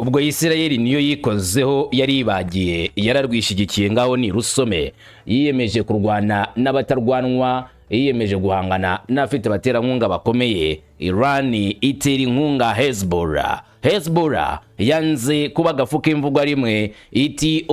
ubwo Isirayeli niyo yikozeho yari ibagiye yararwishigikiye ngaho ni rusome yiyemeje kurwana n'abatarwanwa yiyemeje guhangana n'afite abaterankunga bakomeye. Irani itera inkunga Hezbollah yanze kuba gafuka imvugo rimwe iti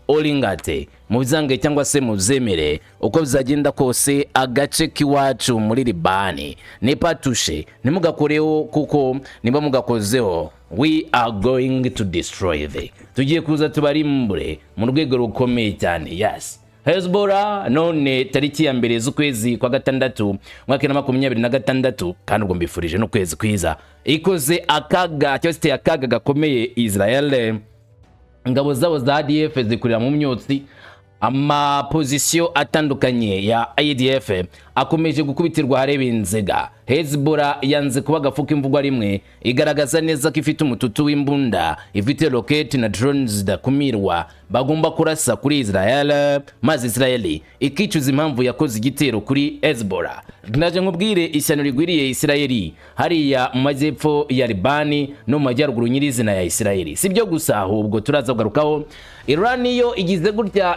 olingate muzange cyangwa se muzemere uko bizagenda kose agace k'iwacu muri Libani nepatushe nimugakoreho kuko niba mugakozeho we are going to destroy them. Tugiye kuza tubarimbure mu rwego rukomeye cyane. Yes, Hezbollah none tariki ya mbere z'ukwezi kwa gatandatu mwaka wa 2026 kandi ubwo mbifurije no kwezi kwiza ikoze akaga cyose akaga gakomeye Israel. Ingabo zabo za ADF zikurira mu myotsi amapozisiyo atandukanye ya IDF akomeje gukubitirwa hareba inzega. Hezbollah yanze kuba gafuka imvugo rimwe igaragaza neza ko ifite umututu w'imbunda ifite rocket na drones zidakumirwa bagomba kurasa kuri Israel mazi Israeli ikicuza impamvu yakoze igitero kuri Hezbollah. Naje nkubwire ishyano rigwiriye Israeli hariya mu majyepfo ya Libani no mu majyaruguru nyirizina ya Israeli. Sibyo gusa ahubwo turaza kugarukaho Irani yo igize gutya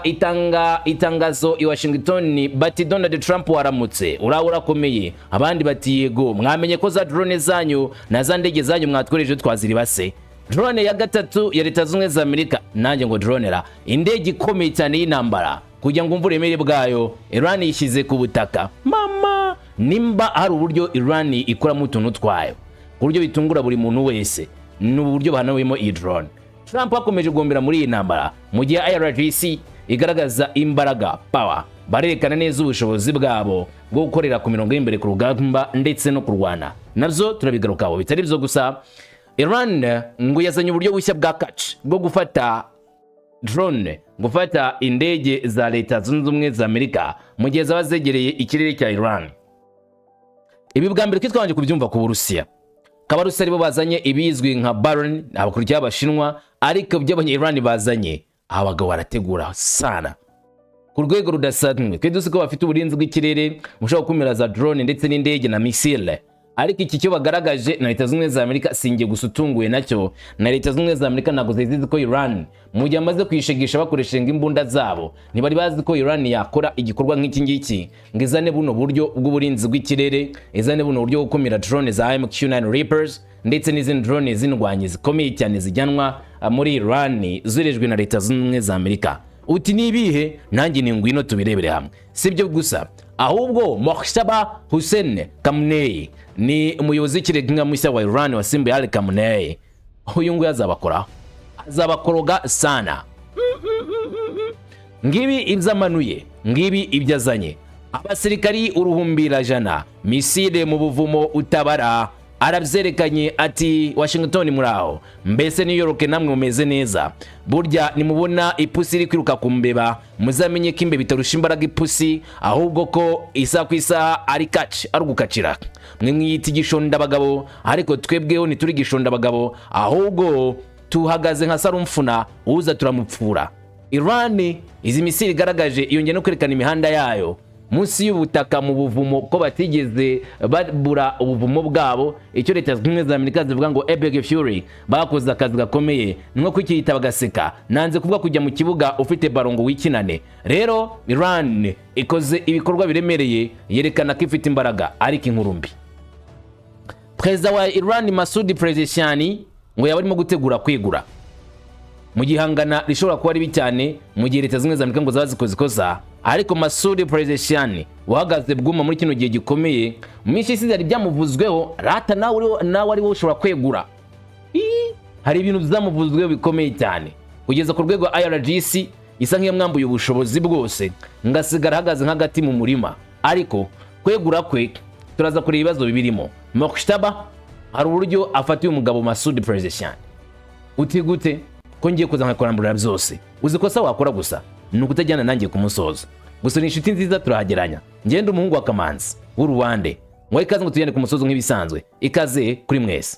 itangazo i Washington bati Donald Trump waramutse urakomeye abandi bati yego mwamenye ko za drone zanyu na za ndege zanyu mwatwereje twaziribase. Drone ya gatatu ya Leta Zunze za Amerika nanjye ngo dronera indege ikomeye cyane y'intambara kugira ngo umvure mere bwayo Irani yishyize ku butaka. Mama nimba hari uburyo Irani ikora mu tuntu twayo ku buryo bitungura buri muntu wese n'uburyo bahanawemo iyi drone. Trump akomeje gugombera muri iyi ntambara mu gihe IRGC igaragaza imbaraga power barerekana neza ubushobozi bwabo bwo gukorera ku mirongo y'imbere ku rugamba ndetse no kurwana. Navyo turabigarukaho bitari byo gusa. Iran ngo yazanye uburyo bushya bwa catch bwo gufata drone gufata indege za Leta Zunze Ubumwe za Amerika mu gihe zaba zegereye ikirere cya Iran. Ibi bwa mbere twitwanje kubyumva ku Burusiya kabarusi aribo bazanye ibizwi nka Baron abakurikiye abashinwa ariko by'abanye Iran bazanye abagabo barategura sana ku rwego rudasanzwe. Kedusi ko bafite uburinzi bw'ikirere mushaka kumira za drone ndetse n'indege na missile. Ariko iki cyo bagaragaje na Leta Zunze za Amerika singiye gusutunguye nacyo na Leta Zunze za Amerika nago zizi ko Iran mu gihe amaze kwishegisha bakoreshenga imbunda zabo ntibari bazi ko Iran yakora igikorwa nk'iki ngiki ngizane buno buryo bw'uburinzi bw'ikirere izane buno buryo gukumira drone za MQ-9 Reapers ndetse n'izindi drone zindwanye zikomeye cyane zijyanwa muri Iran zirejwe na Leta Zunze za Amerika. Uti nibihe nanjye ni ngwino tubirebere hamwe. Sibyo gusa ahubwo Mokhshaba Hussein Khamenei ni umuyobozi w'ikirenga mushya wa Iran wasimbuye Ali Khamenei. Uyu ngo azabakoroga sana. Ngibi ibyamanuye ngibi ibyazanye abasirikari uruhumbira jana misile mu buvumo utabara arabyerekanye ati Washington muraho mbese New York namwe umeze neza burya nimubona ipusi iri kwiruka kumbeba muzamenye ko imbeba itarusha imbaraga ipusi ahubwo ko isa ku isaha ari catch ari gukacira mwe mwiyita igishonda abagabo ariko twebweho ntituri gishonda abagabo ahubwo tuhagaze nka sarumfuna uza turamupfura. Iran izi misiri igaragaje yongeye no kwerekana imihanda yayo munsi y'ubutaka mu buvumo ko batigeze babura ubuvumo bwabo. Icyo Leta Zunze za Amerika zivuga ngo Epic Fury bakoze akazi gakomeye nko kwikita bagaseka nanze kuvuga kujya mu kibuga ufite barongo wikinane. Rero Iran ikoze ibikorwa biremereye yerekana ko ifite imbaraga ariko inkurumbi. Perezida wa Iran Masoud Pezeshkian ngo yabarimo gutegura kwigura mu gihangana rishobora kuba ribi cyane mu gihe Leta Zunze za Amerika ngo zabazikoze koza. Ariko Masoud Pezeshkian wahagaze bwuma muri kino gihe gikomeye mu minsi isize ari byamuvuzweho rata nawe ari wo ushobora kwegura. Hari ibintu byamuvuzweho bikomeye cyane kugeza ku rwego IRGC isa nk'iyamwambuye ubushobozi bwose ngasigara hagaze nk'agati mu murima. Ariko kwegura kwe turaza kureba ibibazo bibirimo. Mokhshaba hari uburyo afatiye umugabo Masoud Pezeshkian. Uti gute ko ngiye kuza nkakorambura byose uzi ko sa wakora gusa nukutajyana nanjye kumusoza gusa ni inshuti nziza turahageranya ngende umuhungu wa Kamanzi w'Uruwande ngo ikaze ngo tujyane kumusozo nk'ibisanzwe ikaze kuri mwese.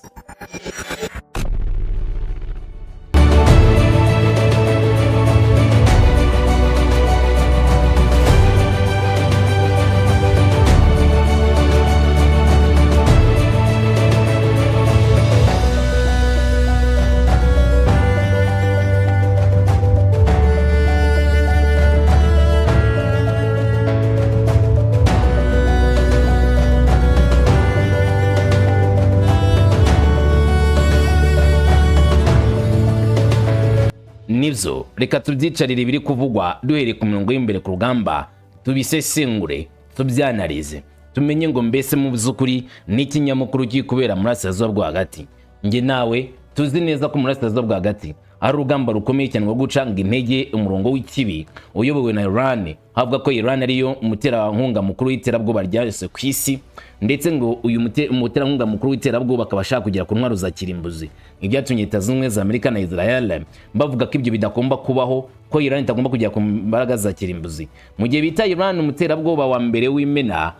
iherezo reka tubyicarire biri kuvugwa duhereye ku mirongo y'imbere ku rugamba, tubisesengure tubyanarize tumenye ngo mbese mu by'ukuri n'ikinyamakuru kiri kubera muri Burasirazuba bwo hagati. Nge nawe tuzi neza ko muri Burasirazuba bwo hagati ari urugamba rukomeye cyane rwo gucanga intege umurongo w'ikibi uyobowe na Iran. Havuga ko Iran ariyo umuterankunga mukuru w'iterabwoba ryashyizwe ku isi, ndetse ngo uyu umuterankunga mukuru w'iterabwoba akaba ashaka kugera ku ntwaro za kirimbuzi. Ibyatumye Leta Zunze Ubumwe za Amerika na Israel bavuga ko ibyo bidagomba kubaho, ko Iran itagomba kujya ku mbaraga za kirimbuzi. Mu gihe bita Iran umuterabwoba wa mbere w'imena,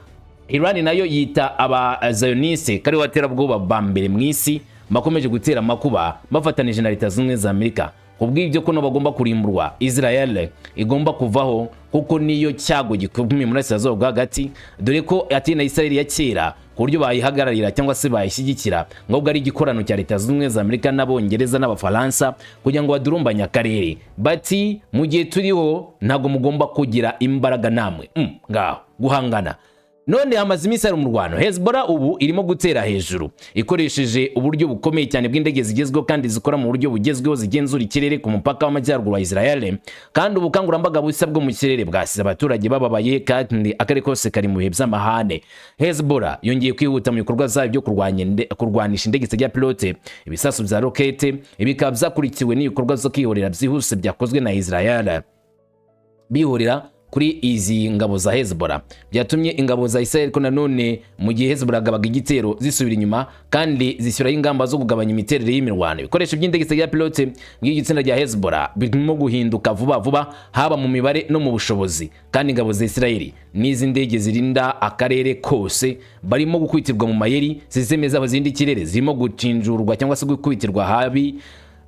Iran nayo yita aba zayoniste kari waterabwoba ba mbere mu isi bakomeje gutera makuba bafatanije na Leta Zunze Ubumwe za Amerika. Kubw'ibyo ko no bagomba kurimburwa, Israel igomba kuvaho kuko niyo cyago gikomeye muri Burasirazuba bwo hagati, dore ko ati na Israel ya kera ku buryo bayihagararira cyangwa se bayishyigikira ngo ubwo ari igikorano cya Leta Zunze Ubumwe za Amerika n'Abongereza n'Abafaransa kugira ngo badurumbanye akarere. Bati mu gihe turiho ntago mugomba kugira imbaraga namwe ngaho guhangana. None hamaze iminsi ari mu Rwanda, Hezbollah ubu irimo gutera hejuru ikoresheje uburyo bukomeye cyane bw'indege zigezweho kandi zikora mu buryo bugezweho zigenzura ikirere ku mupaka w'amajyaruguru wa Israel, kandi ubukangurambaga busa bwo mu kirere bwasize abaturage bababaye kandi akarere kose kari mu bihe by'amahane. Hezbollah yongeye kwihuta mu bikorwa zayo byo kurwanisha indege zitagira pilote, ibisasu bya rokete, bikaba byakurikiwe n'ibikorwa zo kwihorera byihuse byakozwe na Israel bihorera kuri izi ngabo za Hezbollah. Byatumye ingabo za Israel ko nanone mu gihe Hezbollah gabaga igitero zisubira inyuma kandi zishyiraho ingamba zo kugabanya imiterere y'imirwano. Ibikoresho by'indege zitagira pilote by'igitsina rya Hezbollah birimo guhinduka vuba vuba, haba mu mibare no mu bushobozi, kandi ingabo za Israel n'izi ndege zirinda akarere kose barimo gukwitirwa mu mayeri, zizemeza abazindi kirere zirimo gucinjurwa cyangwa se gukwitirwa habi.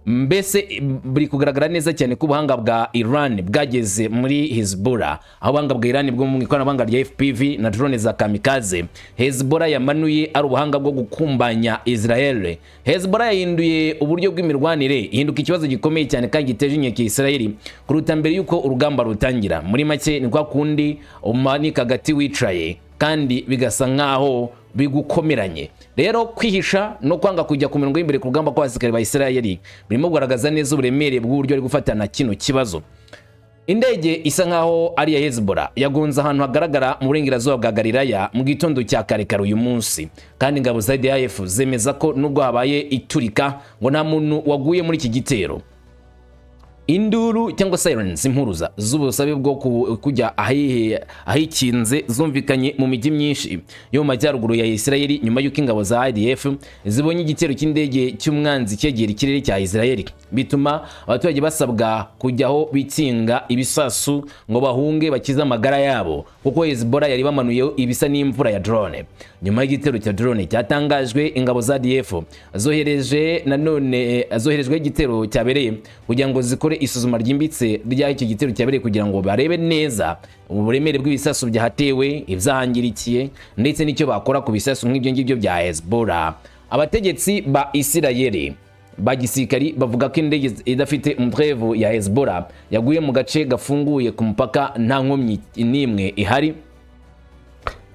Mbese buri kugaragara neza cyane ko ubuhanga bwa Iran bwageze muri Hezbollah, aho ubuhanga bwa Iran bwo mu ikoranabuhanga rya FPV na drone za kamikaze Hezbollah yamanuye ari ubuhanga bwo gukumbanya Israel. Hezbollah yahinduye uburyo bw'imirwanire, ihinduka ikibazo gikomeye cyane kandi giteje inkeke Israel kuruta mbere yuko urugamba rutangira. Muri make ni kwa kundi umanika gati wicaye kandi bigasa nkaho bigukomeranye. Rero kwihisha no kwanga kujya ku mirongo y'imbere ku rugamba kw'abasirikare ba Israel birimo kugaragaza neza uburemere bw'uburyo ari gufatana kino kibazo. Indege isa nkaho ari ya Hezbollah yagonze ahantu hagaragara mu burengerazuba bwa Galilaya mu gitondo cya kare uyu munsi, kandi ingabo za IDF zemeza ko nubwo habaye iturika ngo nta muntu waguye muri iki gitero. Induru cyangwa sirens impuruza z'ubusabe bwo kujya ahikinze zumvikanye mu mijyi myinshi yo mu majyaruguru ya Israel nyuma y'uko ingabo za IDF zibonye igitero cy'indege cy'umwanzi cyegera ikirere cya Israel, bituma abaturage basabwa kujyaho bitinga ibisasu ngo bahunge bakize amagara yabo, kuko Hezbollah yari bamanuyeho ibisa n'imvura ya drone. Nyuma y'igitero cya drone cyatangajwe, ingabo za IDF zoherejwe igitero cyabereye kugira ngo zikore isuzuma ryimbitse rya iki gitero cyabereye kugira ngo barebe neza uburemere bw'ibisasu byahatewe, ibyahangirikiye, ndetse n'icyo bakora ku bisasu nk'ibyo ngibyo bya Hezbollah. Abategetsi ba Israel ba gisirikari bavuga ko indege idafite umutrevu ya Hezbollah yaguye mu gace gafunguye ku mupaka nta nkomyi n'imwe ihari,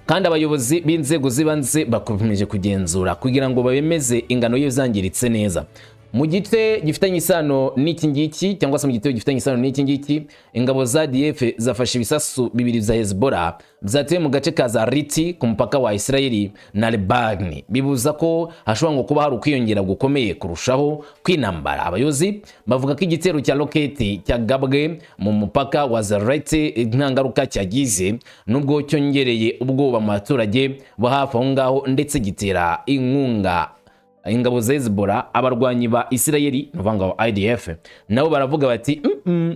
kandi abayobozi b'inzego z'ibanze bakomeje kugenzura kugira ngo babemeze ingano y'ibyangiritse neza. Mu gice gifitanye isano n'iki ngiki cyangwa se mu gitero gifitanye isano n'iki ngiki, ingabo za IDF zafashe ibisasu bibiri bya Hezbollah byatewe mu gace ka Zariti ku mupaka wa Israel na Lebanon, bibuza ko hashobora ngo kuba hari ukwiyongera gukomeye kurushaho kw'intambara. Abayobozi bavuga ko igitero cya roketi cyagabwe mu mupaka wa Zariti nta ngaruka cyagize, nubwo cyongereye ubwoba mu baturage bo hafi aho ngaho, ndetse gitera inkunga ingabo za Hezbollah. Abarwanyi ba Israel n'uvanga wa IDF nabo baravuga bati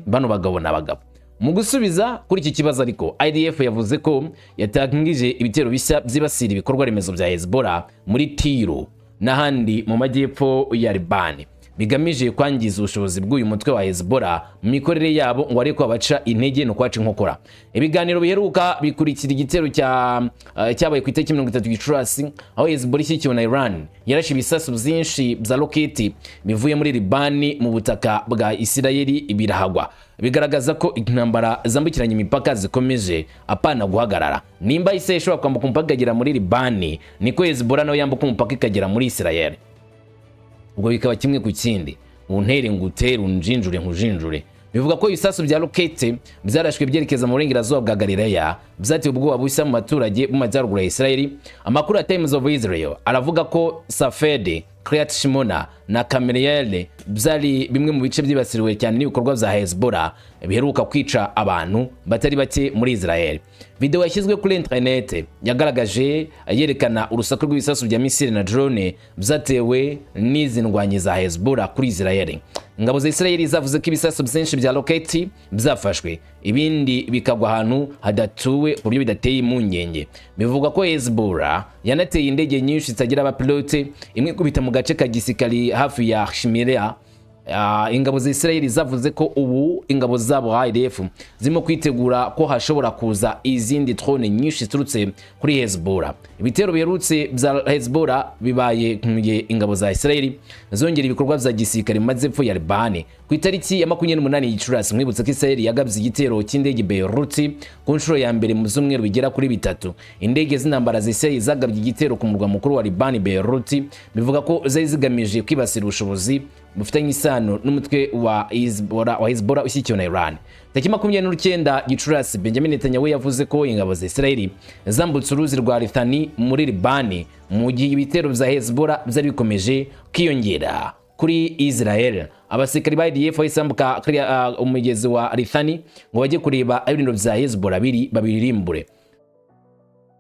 bano bagabo n'abagabo. Mu gusubiza kuri iki kibazo ariko, IDF yavuze ko yatangije ibitero bishya byibasira ibikorwa remezo bya Hezbollah muri Tiro n'ahandi mu majyepfo ya Libani, bigamije kwangiza ubushobozi bw'uyu mutwe wa Hezbollah mu mikorere yabo ngo ariko abaca intege no kwaca Nk'uko. Ibiganiro biheruka bikurikira igitero cyabaye ku itariki 30 Gicurasi, aho Hezbollah ishyigikiwe na Iran yarashe ibisasu byinshi bya roketi bivuye muri Libani mu butaka bwa Israel birahagwa, bigaragaza ko intambara zambukiranya imipaka zikomeje apana guhagarara. Nimba ise ishobora kwambuka umupaka ikagera muri Libani, niko Hezbollah nayo yambuka umupaka ikagera muri Israel. Ubwo bikaba kimwe ku kindi, untere ngutere unjinjure nkujinjure. bivuga ko ibisasu bya rokete byarashwe byerekeza mu burengerazuba bwa Galileya byateye ubwoba bushya mu baturage mu majyaruguru ya Israel. Amakuru ya Times of Israel aravuga ko Safed, Kiryat Shimona na Kameriyeli byari bimwe mu bice byibasiriwe cyane n'ibikorwa bya Hezbollah biheruka kwica abantu batari bake muri Israel. Video yashyizwe kuri internet yagaragaje yerekana urusaku rw'ibisasu bya misile na drone byatewe n'izi ndwanyi za Hezbollah kuri Israel. Ingabo za Israel zavuze ko ibisasu byinshi bya roketi byafashwe, ibindi bikagwa ahantu hadatuwe ku buryo bidateye impungenge. Bivugwa ko Hezbollah yanateye indege nyinshi zitagira abapilote, imwe kubita mu gace ka gisirikari hafi ya Shimirea. Ingabo za Israel zavuze ko ubu ingabo zabo IDF zirimo kwitegura ko hashobora kuza izindi drone nyinshi ziturutse kuri Hezbollah. Ibitero biherutse bya Hezbollah bibaye kumye ingabo za Israel zongera ibikorwa bya gisirikare mu majyepfo ya Libani. Ku itariki ya 28 Gicurasi mwibutse ko Israel yagabye igitero cy'indege Beirut ku nshuro ya mbere mu zumweru bigera kuri bitatu. Indege z'intambara za Israel zagabye igitero ku murwa mukuru wa Libani Beirut, bivuga ko zari zigamije kwibasira ubushobozi bufitanye isano n'umutwe wa Hezbollah ushyigikiwe na Iran. Tariki 29 Gicurasi Benjamin Netanyahu yavuze ko ingabo za Israel zambutse uruzi rwa Litani muri Libani mu gihe ibitero bya Hezbollah byari bikomeje kwiyongera kuri Israel. Abasirikari ba IDF basambuka umugezi wa Litani ngo bajye kureba ibintu bya Hezbollah babirimbure.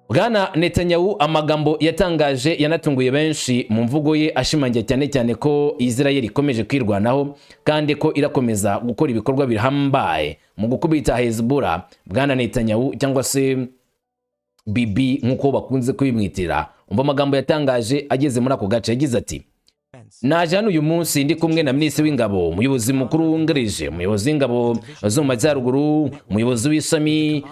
Bwana Netanyahu amagambo yatangaje yanatunguye benshi mu mvugo ye, ashimangira cyane cyane ko Israel ikomeje kwirwanaho kandi ko irakomeza gukora ibikorwa bihambaye mu gukubita Hezbollah. Bwana Netanyahu cyangwa se Bibi nk'uko bakunze kubimwitira, umva amagambo yatangaje ageze muri ako gace. Yagize ati: naje hano uyu munsi ndi kumwe na minisitiri w'ingabo, umuyobozi mukuru wungirije, umuyobozi w'ingabo zo mu majyaruguru, umuyobozi w'ishami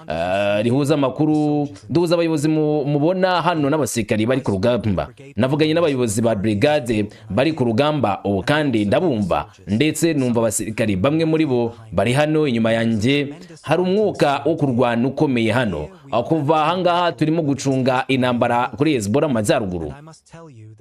rihuza amakuru, duhuza abayobozi mubona hano n'abasirikari bari ku rugamba. Navuganye n'abayobozi ba brigade bari ku rugamba ubu kandi ndabumva, ndetse numva abasirikari bamwe muri bo bari hano inyuma yanjye. Hari umwuka wo kurwana ukomeye hano. Kuva ahangaha turimo gucunga intambara kuri Hezbollah mu majyaruguru,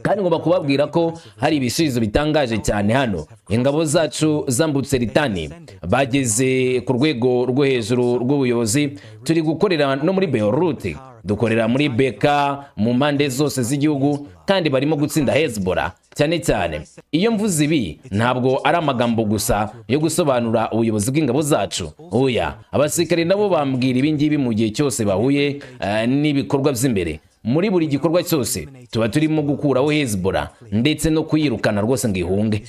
kandi ngomba kubabwira ko hari ibisubizo bitangaje cyane hano. Ingabo zacu zambutse Litani, bageze ku rwego rwo hejuru rw'ubuyobozi. Turi gukorera no muri Beirut, dukorera muri Beka, mu mpande zose z'igihugu, kandi barimo gutsinda Hezbollah cyane cyane. Iyo mvuze ibi ntabwo ari amagambo gusa yo gusobanura ubuyobozi bw'ingabo zacu. Oya, abasirikare nabo bambwira ibi ngibi mu gihe cyose bahuye n'ibikorwa by'imbere. Muri buri gikorwa cyose tuba turimo gukuraho Hezbollah ndetse no kuyirukana rwose ngo ihunge.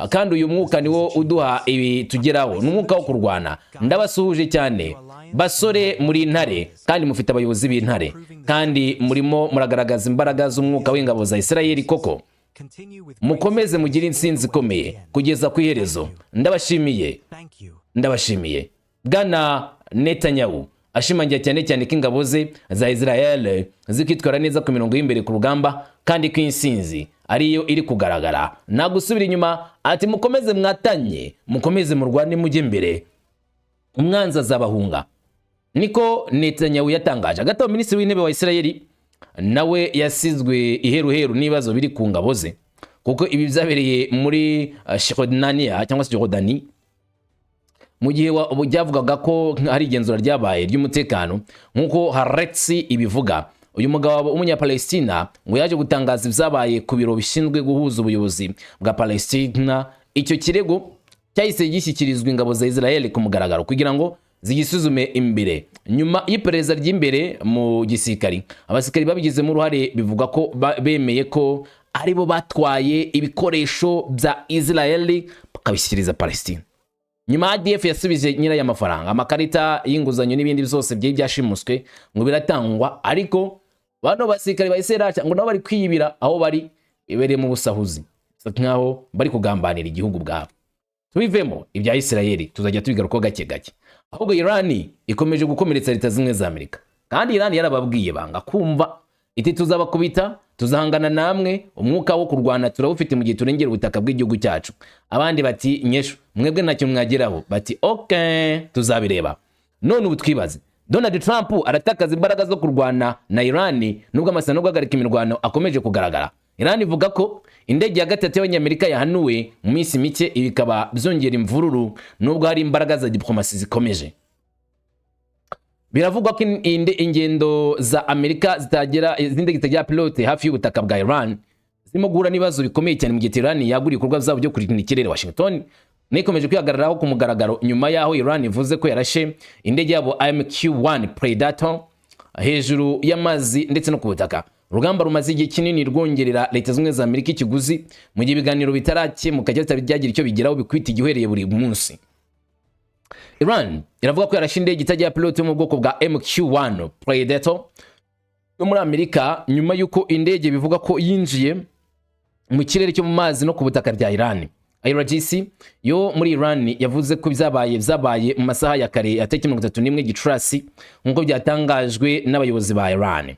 Kandi uyu mwuka niwo uduha ibi tugeraho, n'umwuka wo kurwana. Ndabasuhuje cyane basore muri intare, kandi mufite abayobozi b'intare, kandi murimo muragaragaza imbaraga z'umwuka w'ingabo za Israel. Koko mukomeze mugire intsinzi ikomeye kugeza ku iherezo. Ndabashimiye. Bwana Netanyahu ashimangira cyane cyane ko ingabo ze za Israel zikitwara neza ku mirongo y'imbere ku rugamba, kandi ko intsinzi ariyo iri kugaragara nta gusubira inyuma. Ati mukomeze mwatanye, mukomeze murwane mujye imbere, umwanzi azabahunga. Niko Netanyahu yatangaje. Hagati aho minisitiri w'intebe wa Israel nawe yasizwe iheruheru n'ibibazo biri ku ngabo ze, kuko ibi byabereye muri Jordania cyangwa se Jordani, mu gihe byavugaga ko hari igenzura ryabaye ry'umutekano nk'uko Haretsi ibivuga. Uyu mugabo w'umunyapalestina ngo yaje gutangaza ibyabaye ku biro bishinzwe guhuza ubuyobozi bwa Palestina. Icyo kirego cyahise gishyikirizwa ingabo za Israel ku mugaragaro kugira ngo zigisuzume imbere. Nyuma y'iperereza ry'imbere mu gisirikari, abasirikari babigizemo uruhare bivuga ko bemeye ko aribo batwaye ibikoresho bya Israel bakabishyikiriza Palestina. Nyuma IDF yasubije nyirayo amafaranga, amakarita y'inguzanyo n'ibindi byose byari byashimuswe ngo biratangwa, ariko bano basirikari ba Israel ngo nabo bari kwiyibira aho bari ibereye mu busahuzi, nkaho bari kugambanira igihugu bwabo. Tubivemo ibya Israel, tuzajya tubigaruka gake gake. Ahubwo Irani ikomeje gukomeretsa leta zimwe za Amerika, kandi Irani yarababwiye banga kumva. Iti tuzabakubita, tuzahangana namwe, umwuka wo kurwana turawufite mu gihe turengera ubutaka bw'igihugu cyacu. Abandi bati nyesho mwebwe ntacyo mwageraho. Bati okay, tuzabireba. None ubu twibaze, Donald Trump aratakaza imbaraga zo kurwana na Irani nubwo amasezerano yo guhagarika imirwano akomeje kugaragara. Irani ivuga ko indege ya gatatu y'Abanyamerika yahanuwe mu minsi mike, ibi bikaba byongera imvururu nubwo hari imbaraga za diplomasi zikomeje. Biravugwa ko ingendo za Amerika izindege zitagira pilote hafi y'ubutaka bwa Iran zirimo guhura n'ibibazo bikomeye cyane mu gihe Tehran yaguriye ibikorwa byabo byo kurinda ikirere. Washington nikomeje kwihagararaho ku mugaragaro nyuma yaho Iran ivuze ko yarashe indege yabo MQ-1 Predator hejuru y'amazi ndetse no ku butaka. Urugamba rumaze igihe kinini rwongerera leta zimwe za Amerika ikiguzi mu gihe ibiganiro bitarakemuka byagira icyo bigeraho bikwita igihwereye buri munsi. Iran iravuga ko yarashe indege itagira pilote yo mu bwoko bwa MQ-1 Predator yo muri Amerika nyuma y'uko indege bivuga ko yinjiye mu kirere cyo mu mazi no ku butaka bya Iran. IRGC yo muri Iran yavuze ko byabaye mu masaha ya kare ya 31 Gicurasi nk'uko byatangajwe n'abayobozi ba Iran.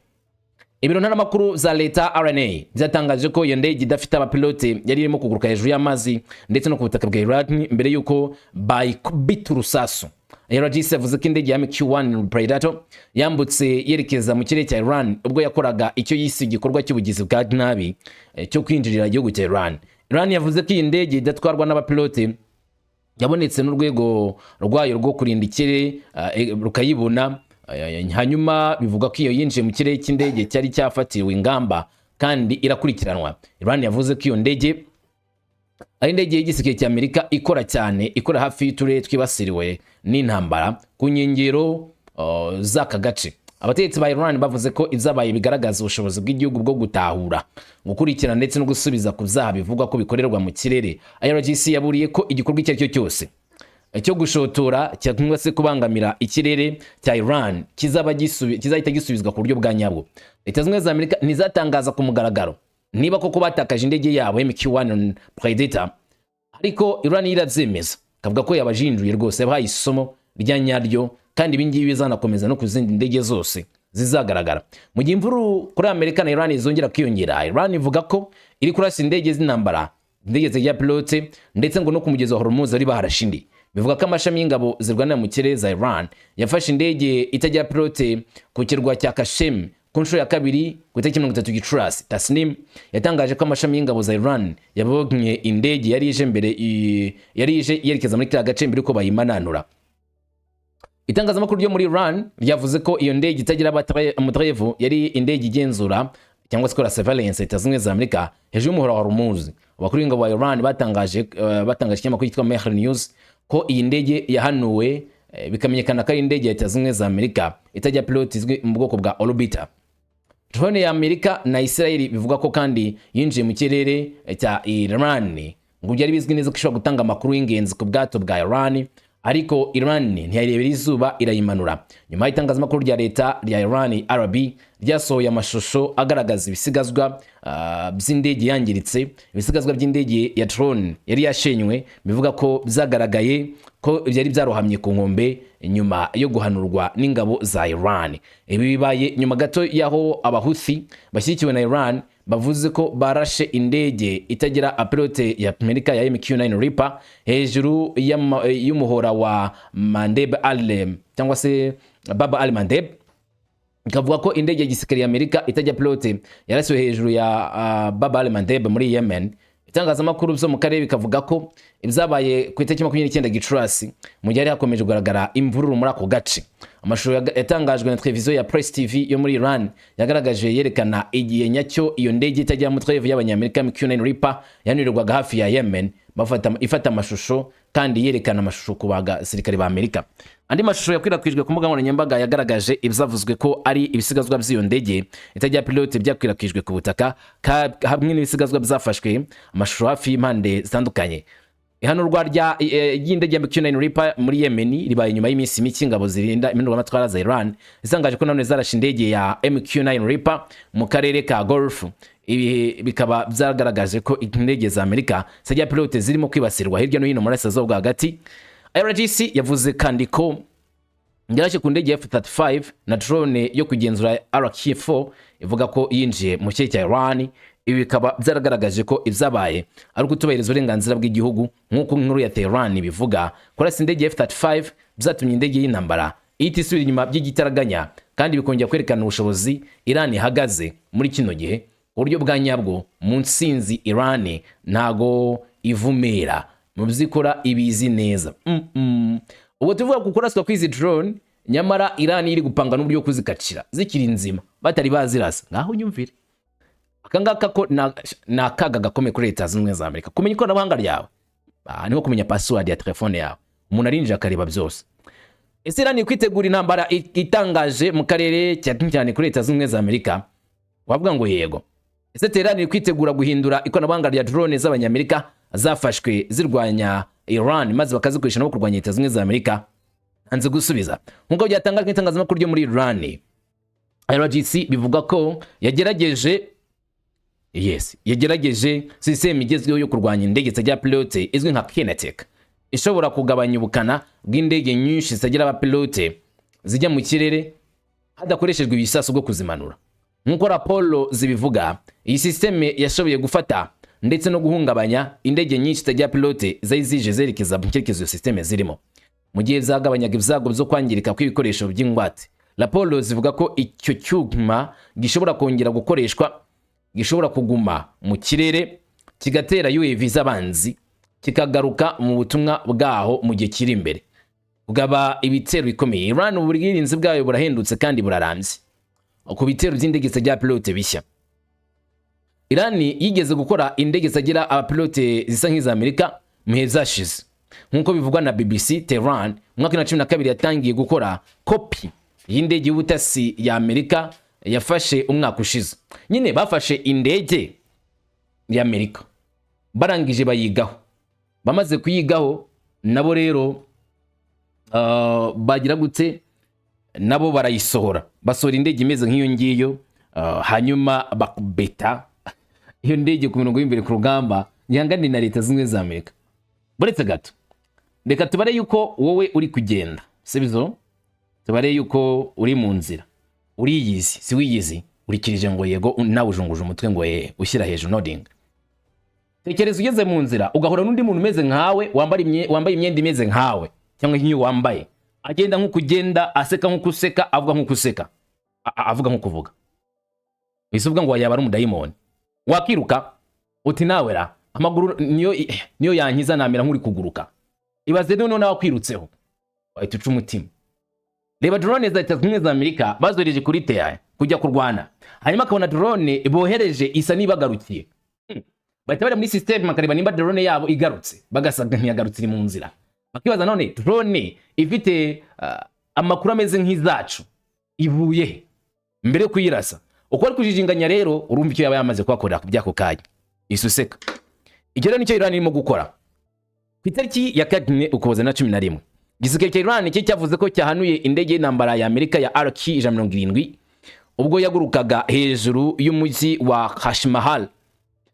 Ibiro ntaramakuru za leta RNA byatangaje ko iyo ndege idafite abapilote yari irimo kuguruka hejuru y'amazi ndetse no ku butaka bwa Iran mbere y'uko bayikubita urusasu. IRGC yavuze ko indege ya MQ-1 Predator yambutse yerekeza mu kirere cya Iran ubwo yakoraga icyo yise igikorwa cy'ubugizi bwa nabi cyo kwinjirira igihugu cya Iran. Iran yavuze ko iyi ndege idatwarwa n'abapilote yabonetse n'urwego rwayo rwo kurinda ikirere rukayibona. Hanyuma bivuga ko iyo yinjiye mu kirere cy'indege cyari cyafatiwe ingamba kandi irakurikiranwa. Iran yavuze ko iyo ndege ari indege y'igisirikare cya Amerika ikora hafi y'uturere twibasiriwe n'intambara ku nkengero z'aka gace. Abategetsi ba Iran bavuze ko ibyabaye bigaragaza ubushobozi bw'igihugu bwo gutahura, gukurikirana ndetse no gusubiza ku byaha bivugwa ko bikorerwa mu kirere. IRGC yaburiye ko igikorwa icyo ari cyo cyose cyo gushotora cyangwa se kubangamira ikirere cya Iran kizahita gisubizwa ku buryo bwa nyabwo. Leta zimwe za Amerika ntizatangaza ku mugaragaro niba koko batakaje indege yabo MQ-1 Predator, ariko Iran irabyemeza kavuga ko yabajinjuye rwose, yabahaye isomo rya nyaryo kandi ibingibi bizanakomeza no kuzindi ndege zose zizagaragara. Mu gihe imvuru kuri Amerika na Iran izongera kwiyongera, Iran ivuga ko iri kurasa indege z'intambara, indege zijya pilote ndetse ngo no ku mugezi wa Hormuz ari baharashindi. Bivuga ko amashami y'ingabo zirwanira mu kirere za Iran yafashe indege itagira pilote ku kirwa cya Kashem ku nshuro ya kabiri ku itariki 30 Gicurasi. Tasnim yatangaje ko amashami y'ingabo za Iran yabonye indege yari ije yerekeza muri kiriya gace mbere ko bayimananura. Itangazamakuru ryo muri Iran ryavuze ko iyo ndege itagira umudrevu yari indege igenzura cyangwa se kora surveillance Leta zimwe za Amerika hejuru y'umuhora wa Hormuz. Abakuru b'ingabo ba Iran batangaje ikinyamakuru cyitwa Mehr News ko iyi ndege yahanuwe bikamenyekana ko ari indege ya Leta zimwe za Amerika itajya pilote izwi mu bwoko bwa orbiter. Drone ya Amerika na Israel bivuga ko kandi yinjiye mu kirere cya Iran ngo byari bizwi neza ko ishobora gutanga amakuru y'ingenzi ku bwato bwa Iran, ariko Iran ntiyarebera izuba irayimanura. Nyuma y'itangazamakuru rya leta rya Iran RB ryasohoye amashusho agaragaza ibisigazwa by'indege yangiritse, ibisigazwa by'indege ya drone yari yashenywe, bivuga ko byagaragaye ko byari byarohamye ku nkombe nyuma yo guhanurwa n'ingabo za Iran. Ibi bibaye nyuma gato yaho abahuthi bashyigikiwe na Iran bavuze ko barashe indege itagira apilote ya Amerika ya MQ-9 Reaper hejuru y'umuhora wa Mandeb cyangwa se Bab al-Mandeb. Ikavuga ko indege ya gisirikare ya Amerika itajya pilote yarasiwe hejuru ya Bab al-Mandeb muri Yemen. Itangazamakuru byo mu karere bikavuga ko ibyabaye ku itariki 29 Gicurasi mu gihe hakomeje kugaragara imvururu muri ako gace. Amashusho yatangajwe na televiziyo ya Press TV yo muri Iran yagaragaje yerekana igihe nyacyo iyo ndege itagira umudrevu y'Abanyamerika MQ-9 Reaper yanurirwaga hafi ya Yemen, ifata amashusho kandi yerekana amashusho ku basirikare ba Amerika. Andi mashusho yakwirakwijwe ku mbuga nkoranyambaga yagaragaje ibizavuzwe ko ari ibisigazwa by'iyo ndege itajya pilote byakwirakwijwe ku butaka hamwe n'ibisigazwa byafashwe amashusho hafi y'impande zitandukanye. Ihanurwa y'indege ya MQ-9 Reaper muri Yemen ribaye nyuma y'iminsi mike ingabo zirinda impinduramatwara za Iran zisangaje ko none zarashe indege ya MQ-9 Reaper mu karere ka Gulf. Ibi bikaba byagaragaje ko indege za Amerika zijya pilote zirimo kwibasirwa hirya no hino muri Asia bwa hagati. IRGC yavuze kandi ko yarashe ku ndege ya F-35 na drone yo kugenzura RQ-4 ivuga ko yinjiye mu kirere cya Iran. Ibi bikaba byaragaragaje ko ibyabaye ari ukutubahiriza uburenganzira bw'igihugu nk'uko inkuru ya Tehran bivuga. Kurasa indege ya F-35 byatumye indege y'intambara ihita isubira inyuma by'igitaraganya kandi bikongera kwerekana ubushobozi Iran ihagaze muri kino gihe buryo bwa nyabwo mu nsinzi Irani ntago ivumera mu byikora ibizi neza. Ubwo tuvuga ku kuraswa kw'izi drone nyamara Irani iri gupanga n'uburyo kuzikacira zikiri nzima batari bazirasa. Ngaho nyumvire akangaka ko nakaga gakomeye kuri Leta z'Ubumwe za Amerika kumenya ikoranabuhanga ryawe, niho kumenya password ya telefone yawe umuntu arinjira akareba byose. Ese Irani kwitegura intambara itangaje mu karere cyane kuri Leta z'Ubumwe za Amerika? Wavuga ngo yego. Ese Tehran iri kwitegura guhindura ikoranabuhanga rya drone z'abanyamerika zafashwe zirwanya Iran maze bakazikoresha no kurwanya Leta z'Ubumwe za Amerika? Hanze gusubiza nkuko byatangajwe n'itangazamakuru ryo muri Irani, RGC bivuga ko yagerageje system igezweho yo kurwanya indege zitagira pilote izwi nka kinetic, ishobora kugabanya ubukana bw'indege nyinshi zitagira abapilote zijya mu kirere hadakoreshejwe ibisasu bwo kuzimanura. Nk'uko raporo zibivuga, iyi system yashoboye gufata ndetse no guhungabanya indege nyinshi zitagira pilote zari zije zerekeza mu cyerekezo system zirimo, mu gihe zagabanyaga ibyago byo kwangirika kw'ibikoresho by'ingwate. Raporo zivuga ko icyo cyuma gishobora kongera gukoreshwa, gishobora kuguma mu kirere kigatera UAV z'abanzi kikagaruka mu butumwa bwaho mu gihe kiri imbere, bugaba ibitero bikomeye. Iran ubwirinzi bwayo burahendutse kandi burarambye ku bitero by'indege zitagira pilote bishya. Iran yigeze gukora indege zitagira abapilote zisa nk'iza Amerika mu bihe zashize, nk'uko bivugwa na BBC. Tehran mu mwaka wa 2012 yatangiye gukora kopi y'indege y'ubutasi ya Amerika yafashe umwaka ushize. Nyine bafashe indege ya Amerika barangije bayigaho, bamaze kuyigaho nabo rero bagira gute, nabo barayisohora, basohora indege imeze nk'iyo ngiyo, hanyuma bakubeta iyo ndege ku mirongo y'imbere ku rugamba yangane na Leta z'Ubumwe za Amerika. Buretse gato reka tubare yuko wowe uri kugenda, sibizo, tubare yuko uri mu nzira, uri yizi si wiyizi, urikirije ngo yego nawe ujunguje umutwe ngo ushyira hejuru nodding. Tekereza ugeze mu nzira ugahura n'undi muntu umeze nkawe, wambaye imyenda imeze nkawe cyangwa nk'iyo wambaye, agenda nk'uko ugenda, aseka nk'uko useka, avuga nk'uko useka, avuga nk'uko uvuga. Bisuvuga ngo yaba ari umudayimoni. Wakiruka uti nawe ra amaguru niyo yankiza namera nk'uri kuguruka. Ibaze none nawe kwirutseho wahita uca umutima. Reba drone za Leta z'Ubumwe za Amerika bazoreje kuri Tehran kujya kurwana, hanyuma akabona drone bohereje isa nibagarukiye, bahita bari muri system makareba nimba drone yabo igarutse, bagasaga ntiyagarutse mu nzira, bakibaza none drone ifite amakuru ameze nk'izacu ivuye mbere kuyirasa. Uko ari kujijinganya rero urumva icyo yaba yamaze kwakorera ku byako kanya isuseka. Icyo rero nicyo Iran irimo gukora. Ku itariki ya 4 Ukuboza na 11 igisirikare cya Iran cyavuze ko cyahanuye indege y'intambara ya Amerika ya RQ-170 ubwo yagurukaga hejuru y'umujyi wa Kashmahal.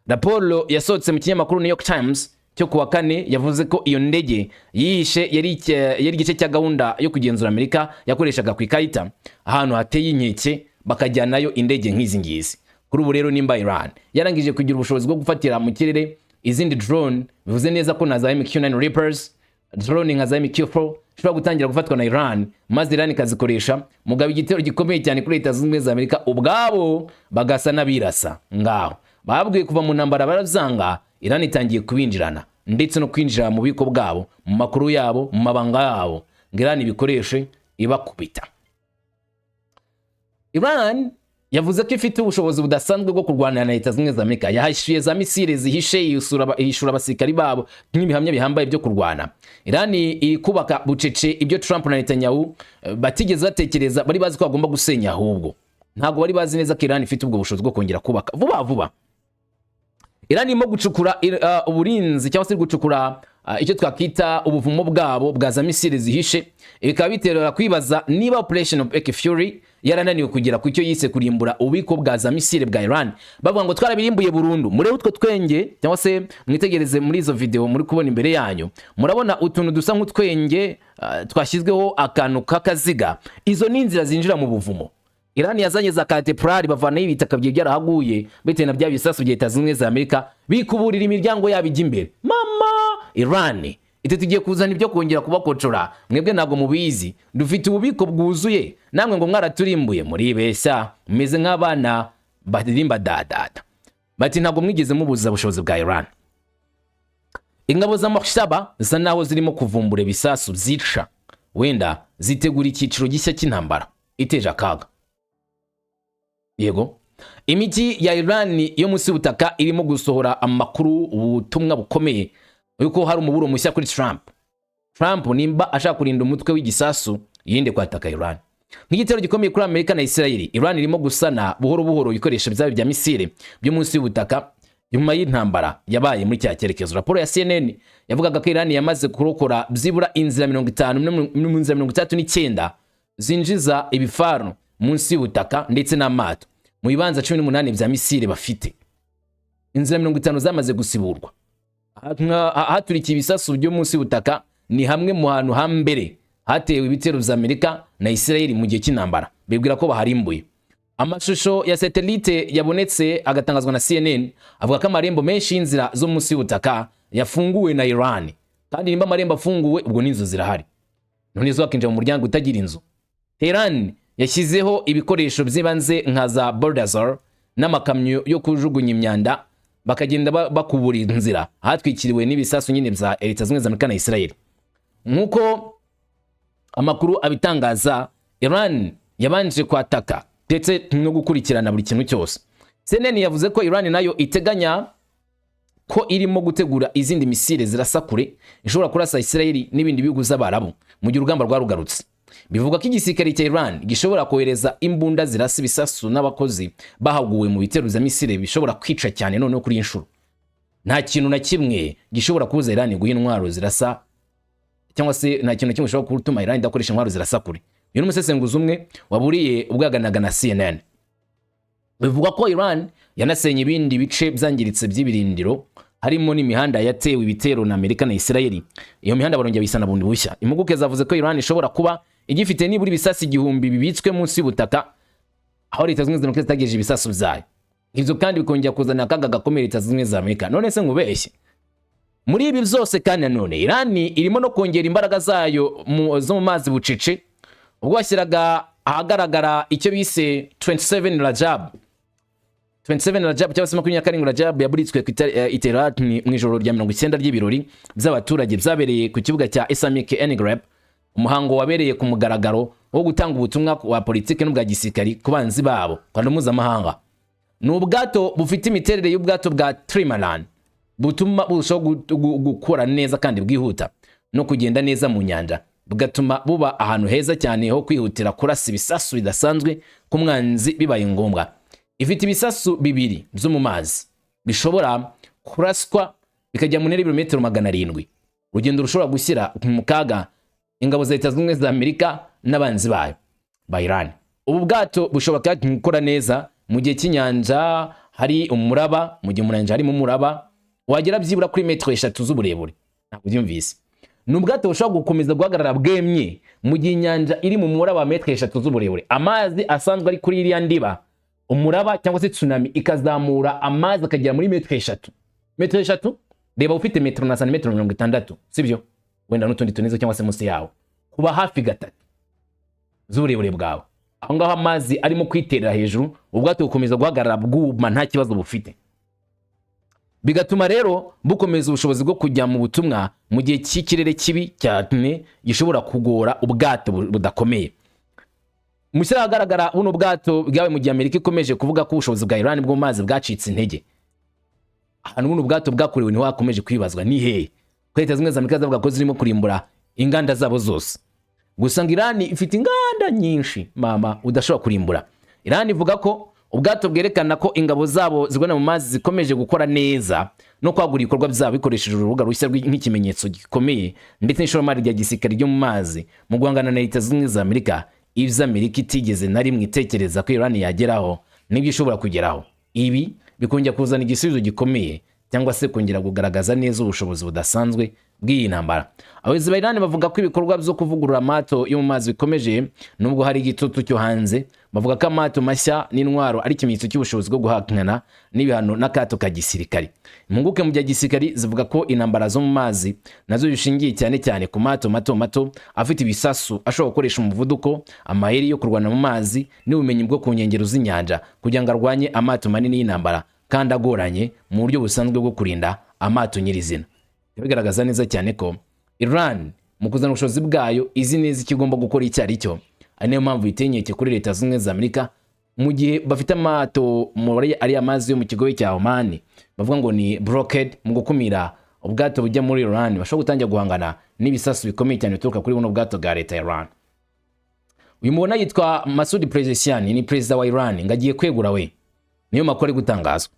Raporo yasohotse mu kinyamakuru New York Times cyo kuwa 4 yavuze ko iyo ndege yihishe yari igice cya gahunda yo kugenzura Amerika yakoreshaga ku ikarita ahantu hateye inkeke bakajyanayo indege nk'izi ngizi. Kuri ubu rero nimba Iran yarangije kugira ubushobozi bwo gufatira mu kirere izindi drone, bivuze neza ko na za MQ-9 Reapers, drone nka za MQ-4 shobora gutangira gufatwa na Iran, maze Iran ikazikoresha mugabo igitero gikomeye cyane kuri Leta z'Ubumwe za Amerika, ubwabo bagasa n'abirasa. Ngaho babwiye kuva mu ntambara barazanga, Iran itangiye kubinjirana ndetse no kwinjira mu biko bwabo, mu makuru yabo, mu mabanga yabo, Iran ibikoreshe ibakubita. Iran yavuze ko ifite ubushobozi budasanzwe bwo kurwana na Leta z'Ubumwe za Amerika, yahishuye za misile zihishe yishura abasirikari babo nk'ibihamya bihambaye byo kurwana. Iran ikubaka bucece ibyo Trump na Netanyahu batigeze batekereza, bari bazi ko bagomba gusenya, ahubwo ntago bari bazi neza ko Iran ifite ubwo bushobozi bwo kongera kubaka vuba. Iran irimo gucukura uburinzi cyangwa se gucukura icyo twakita ubuvumo bwabo bwa za misile zihishe, bikaba biterera kwibaza niba operation of Earth Fury yarananiwe kugera ku cyo yise kurimbura ububiko bwa za misile bwa Iran. Bavuga ngo twarabirimbuye burundu. Murebe utwo twenge cyangwa se mwitegereze muri izo video muri kubona imbere yanyu, murabona utuntu dusa nk'utwenge twashyizweho akantu k'akaziga. Izo ni inzira zinjira mu buvumo. Iran yazanye za kateprari bavana y'ibitaka bye byarahaguye bitewe na bya bisasu bya Leta z'Ubumwe za Amerika, bikuburira imiryango yabo ijya imbere. Mama Iran ite tugiye kuzana ibyo kongera kubakocora, mwebwe ntago mubizi, dufite ububiko bwuzuye, namwe ngo mwaraturimbuye muri beshya meze nk'abana badirimba dadada. bati ntabwo mwigeze mubuza ubushobozi bwa Iran. Ingabo z'amashaba zisa naho zirimo kuvumbura ibisasu byica wenda zitegura icyiciro gishya cy'intambara iteje akaga. Yego, imijyi ya Iran yo munsi y'ubutaka irimo gusohora amakuru, ubutumwa bukomeye yuko hari umuburo mushya kuri Trump nimba ashaka kurinda umutwe w'igisasu yinde kwataka Iran. Nk'igitero gikomeye kuri Amerika na Israel, Iran irimo gusana buhoro buhoro ibikoresho byabo bya misile byo munsi y'ubutaka nyuma y'intambara yabaye muri cya cyerekezo. Raporo ya CNN yavugaga ko Iran yamaze kurokora byibura inzira 59 zinjiza ibifaru munsi y'ubutaka ndetse n'amato mu bibanza 18 bya misile bafite. Inzira 50 zamaze gusiburwa. Haturikiye ibisasu byo munsi y'ubutaka ni hamwe mu hantu hambere hatewe ibitero bya Amerika na Israel mu gihe cy'intambara, bibwira ko baharimbuye. Amashusho ya satellite yabonetse agatangazwa na CNN avuga ko amarembo menshi y'inzira zo munsi y'ubutaka yafunguwe na Iran, kandi nimba amarembo afunguwe ubwo n'inzu zirahari, none zo akinjira mu muryango utagira inzu. Tehran yashyizeho ibikoresho by'ibanze nka za bulldozer n'amakamyo yo kujugunya imyanda, bakagenda bakubura inzira hatwikiriwe n'ibisasu nyine bya Leta Zunze Amerika na Israel. Nk'uko amakuru abitangaza, Iran yabanje kwataka ndetse no gukurikirana buri kintu cyose. CNN yavuze ko Iran nayo iteganya ko irimo gutegura izindi misile zirasakure ishobora kurasa Israel n'ibindi bihugu z'Abarabu mu gihe urugamba rwarugarutse. Bivuga ko igisirikare cya Iran gishobora kohereza imbunda zirasa ibisasu n'abakozi bahaguwe mu bitero za misile bishobora kwica cyane none kuri inshuro. Nta kintu na kimwe gishobora kubuza Iran guha intwaro zirasa, cyangwa se nta kintu na kimwe gishobora gutuma Iran idakoresha intwaro zirasakure. Uyu n'umusesenguzi umwe waburiye ubwaganaga na CNN. Bivuga ko Iran yanasenye ibindi bice byangiritse by'ibirindiro harimo n'imihanda yatewe ibitero na Amerika na Israel. Iyo mihanda barongera bisana bundi bushya. Impuguke zavuze ko Iran ishobora kuba igifite niburi bisasi 1000 bibitswe munsi y'ubutaka aho Leta Zunze Amerika zitageje ibisasu byayo. Ivyo kandi bikongera kuzana akaga gakomeye Leta Zunze Amerika. None se ngubeshye, muri ibi byose kandi none Iran irimo no kongera imbaraga zayo zo mu mazi bucece, ubwo washyiraga ahagaragara icyo bise 27 Rajab cyangwa se 27 Rajab yaburitswe ku Tehran mu ijoro rya 90 ry'ibirori by'abaturage byabereye ku kibuga cya Islamic Engrab, umuhango wabereye ku mugaragaro wo gutanga ubutumwa wa politike n'ubwa gisirikari ku banzi babo kandi mpuzamahanga. Ni ubwato bufite imiterere y'ubwato bwa Trimaran butuma bushaho gukora neza kandi bwihuta no kugenda neza mu nyanja, bugatuma buba ahantu heza cyane ho kwihutira kurasa ibisasu bidasanzwe ku mwanzi bibaye ngombwa. Ifite ibisasu bibiri byo mu mazi bishobora kuraswa bikajya mu ntera ibirometero 700, urugendo rushobora gushyira mu kaga ingabo za Leta Zunze Amerika n'abanzi bayo ba Iran. Ubu bwato bushobora gukora neza mu gihe cy'inyanja hari umuraba, mu gihe mu nyanja harimo umuraba wagera byibura kuri metero 3 z'uburebure. Ntabwo byumvise. Ni ubwato bushobora gukomeza guhagarara bwemye mu gihe inyanja iri mu muraba wa metero 3 z'uburebure. Amazi asanzwe ari kuri iriya ndiba, umuraba cyangwa se tsunami ikazamura amazi akagera muri metero 3. Metero 3 reba ufite metero na santimetero 60, sibyo? Wenda n'utundi tunizo cyangwa se munsi yawo kuba hafi 3 z'uburebure bwawe. Aho ngaho amazi arimo kwiterera hejuru, ubwato bukomeza guhagarara bwuma nta kibazo bufite, bigatuma rero bukomeza ubushobozi bwo kujya mu butumwa mu gihe cy'ikirere kibi cyane gishobora kugora ubwato budakomeye. Mushyira ahagaragara buno bwato bwawe mu gihe Amerika ikomeje kuvuga ko ubushobozi bwa Iran bwo mazi bwacitse intege. Ahantu buno bwato bwakorewe niho hakomeje kwibazwa ni hehe. Leta Zunze Amerika zavuga ko zirimo kurimbura inganda zabo zose. Gusa Iran ifite inganda nyinshi mama udashobora kurimbura. Iran ivuga ko ubwato bwerekana ko ingabo zabo zigwana mu mazi zikomeje gukora neza no kwagura ibikorwa byabo bikoresheje urubuga rushya nk'ikimenyetso gikomeye ndetse n'ishoramari rya gisirikare ryo mu mazi mu guhangana na Leta Zunze Amerika. Ibyo Amerika itigeze na rimwe itekereza ko Iran yageraho nibyo ishobora kugeraho. Ibi bikongera kuzana igisubizo gikomeye cyangwa se kongera kugaragaza neza ubushobozi budasanzwe bw'iyi ntambara. Abayobozi ba Iran bavuga ko ibikorwa byo kuvugurura amato yo mu mazi bikomeje nubwo hari igitutu cyo hanze. Bavuga ko amato mashya n'intwaro ari ikimenyetso cy'ubushobozi bwo guhangana n'ibihano n'akato ka gisirikari. Impuguke mu bya gisirikari zivuga ko intambara zo mu mazi nazo zishingiye cyane ku mato mato afite ibisasu ashobora gukoresha umuvuduko, amayeri yo kurwana mu mazi n'ubumenyi bwo ku nkengero z'inyanja kugira ngo arwanye amato manini y'intambara kandi agoranye mu buryo busanzwe bwo kurinda amato nyirizina. Bigaragaza neza cyane ko Iran mu kuzana ubushobozi bwayo izi neza ikigomba gukora icyo ari cyo, ari nayo mpamvu itenyeke kuri leta zunze ubumwe za Amerika mu gihe bafite amato muri ari amazi yo mu kigo cya Oman bavuga ngo ni blockade mu gukumira ubwato bujya muri Iran bashobora gutangira guhangana n'ibisasu bikomeye cyane bituruka kuri buno bwato bwa leta ya Iran. Uyu mubona yitwa Masoud Pezeshkian, ni perezida wa Iran, ngagiye kwegura we, niyo makuru gutangazwa.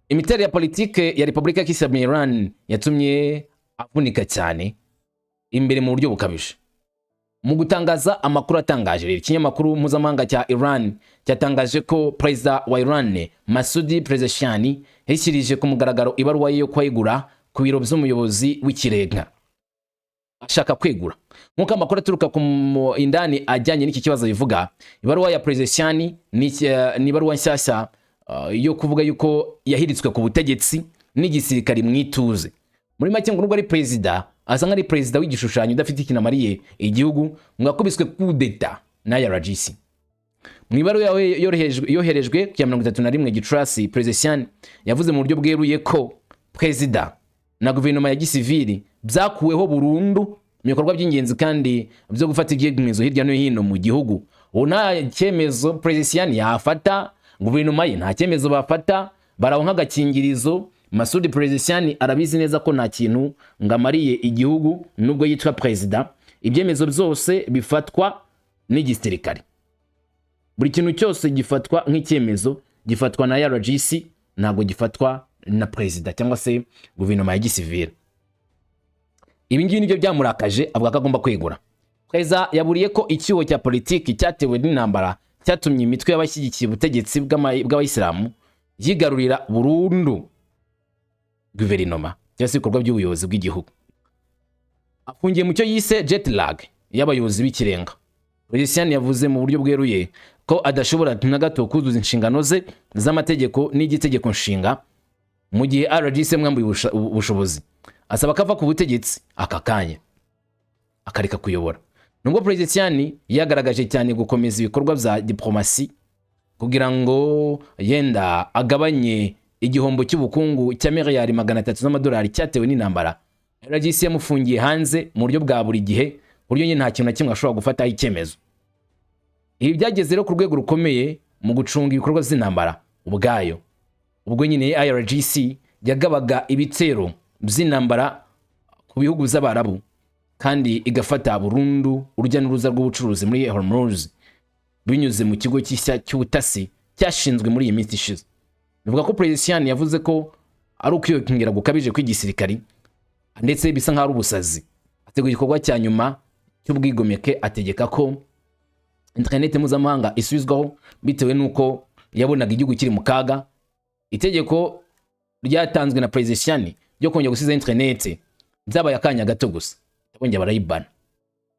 Imiterere ya politike ya Republika ya Kiislamu ya Iran yatumye avunika cyane imbere mu buryo bukabije. Mu gutangaza amakuru atangaje, ikinyamakuru mpuzamahanga cya Iran cyatangaje ko perezida wa Iran Masoud Pezeshkian yashyirije ku mugaragaro ibaruwa yo kwegura ku biro by'umuyobozi w'ikirenga, ashaka kwegura. Nk'uko amakuru aturuka ku indani ajyanye n'iki kibazo bivuga, ibaruwa ya Pezeshkian ni ibaruwa nshyashya yo kuvuga yuko yahiritswe ku butegetsi n'igisirikari mwituze. Muri make ngo nubwo ari perezida asa nk'ari perezida w'igishushanyo udafite ikinamariye igihugu, mwakubiswe kudeta na RGC. Mu ibaruwa yoherejwe ku 31 Gicurasi, Pezeshkian yavuze mu buryo bweruye ko perezida na guverinoma ya gisivili byakuweho burundu mu bikorwa by'ingenzi kandi byo gufata ibyemezo hirya no hino mu gihugu. Ubu nta cyemezo Pezeshkian yafata, guverinoma ye nta cyemezo bafata, baraho nk'agakingirizo. Masoud Pezeshkian arabizi neza ko nta kintu ngamariye igihugu nubwo yitwa perezida. Ibyemezo byose bifatwa n'igisirikare, buri kintu cyose gifatwa nk'icyemezo gifatwa na RGC, ntabwo gifatwa na perezida cyangwa se guverinoma ya gisivili. Ibi ngibi nibyo byamurakaje, avuga ko agomba kwegura. Perezida yaburiye ko icyuho cya politiki cyatewe n'intambara cyatumye imitwe y'abashyigikiye ubutegetsi bw'abayisilamu yigarurira burundu guverinoma cyangwa se ibikorwa by'ubuyobozi bw'igihugu. Afungiye mu cyo yise jet lag y'abayobozi b'ikirenga. Pezeshkian yavuze mu buryo bweruye ko adashobora na gato kuzuza inshingano ze z'amategeko n'igitegeko nshinga mu gihe RGC mwambuye ubushobozi. Asaba kava ku butegetsi aka kanya akareka kuyobora. Nubwo Pezeshkian yagaragaje cyane gukomeza ibikorwa bya diplomasi kugira ngo yenda agabanye igihombo cy'ubukungu cya miliyari 300 z'amadolari cyatewe n'intambara, RGC yamufungiye hanze mu buryo bwa buri gihe, buryo nyine nta kintu na kimwe ashobora gufata icyemezo. Ibi byageze rero ku rwego rukomeye mu gucunga ibikorwa by'intambara ubwayo. Ubwo nyine RGC yagabaga ibitero by'intambara ku bihugu by'Abarabu kandi igafata burundu urujya n'uruza rw'ubucuruzi muri Hormuz binyuze mu kigo cy'ubutasi cyashinzwe muri iyi minsi ishize. Bivuga ko Pezeshkian yavuze ko ari ukwiyongera gukabije kw'igisirikari ndetse bisa nk'ari ubusazi. Ateguye igikorwa cya nyuma cy'ubwigomeke, ategeka ko internet mpuzamahanga isubizwaho bitewe n'uko yabonaga igihugu kiri mu kaga. Itegeko ryatanzwe na Pezeshkian ryo kongera gusiza internet byabaye akanya gato gusa, bongera barayibana.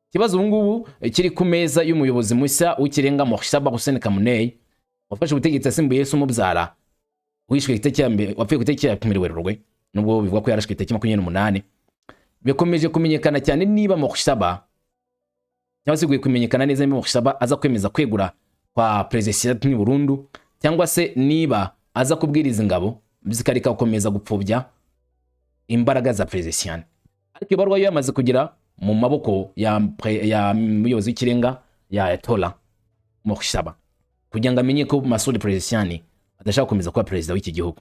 Ikibazo ubu ngubu kiri ku meza y'umuyobozi mushya w'ikirenga Mohsaba Hussein Khamenei wafashe ubutegetsi asimbuye Yesu umubyara wishwe wapfuye ku itariki ya 1 Werurwe, nubwo bivuga ko yarashwe itariki 28. Bikomeje kumenyekana cyane niba Mohsaba cyangwa se kumenyekana neza niba Mohsaba aza kwemeza kwegura kwa Pezeshkian ni burundu cyangwa se niba aza kubwiriza ingabo zikareka gukomeza gupfobya imbaraga za Pezeshkian. Ariko ibarwa yo yamaze kugira mu maboko ya muyobozi w'ikirenga ya Ayatollah Mohsaba kugira ngo amenye ko Masoud Pezeshkian adashaka gukomeza kuba perezida w'iki gihugu.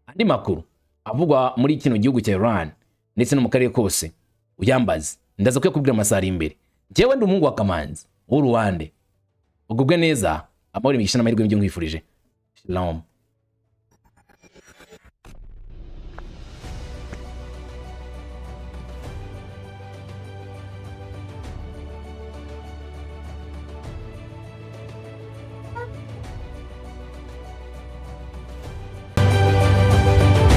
Andi makuru avugwa muri kino gihugu cya Iran ndetse no mu karere kose uyambaze ndaza kubwira amasari imbere. Jewe ndi umuhungu wa Kamanzi w'Uruwande. Ugubwe neza, amahoro imigisha n'amahirwe y'ibyo nkwifurije. Shalom.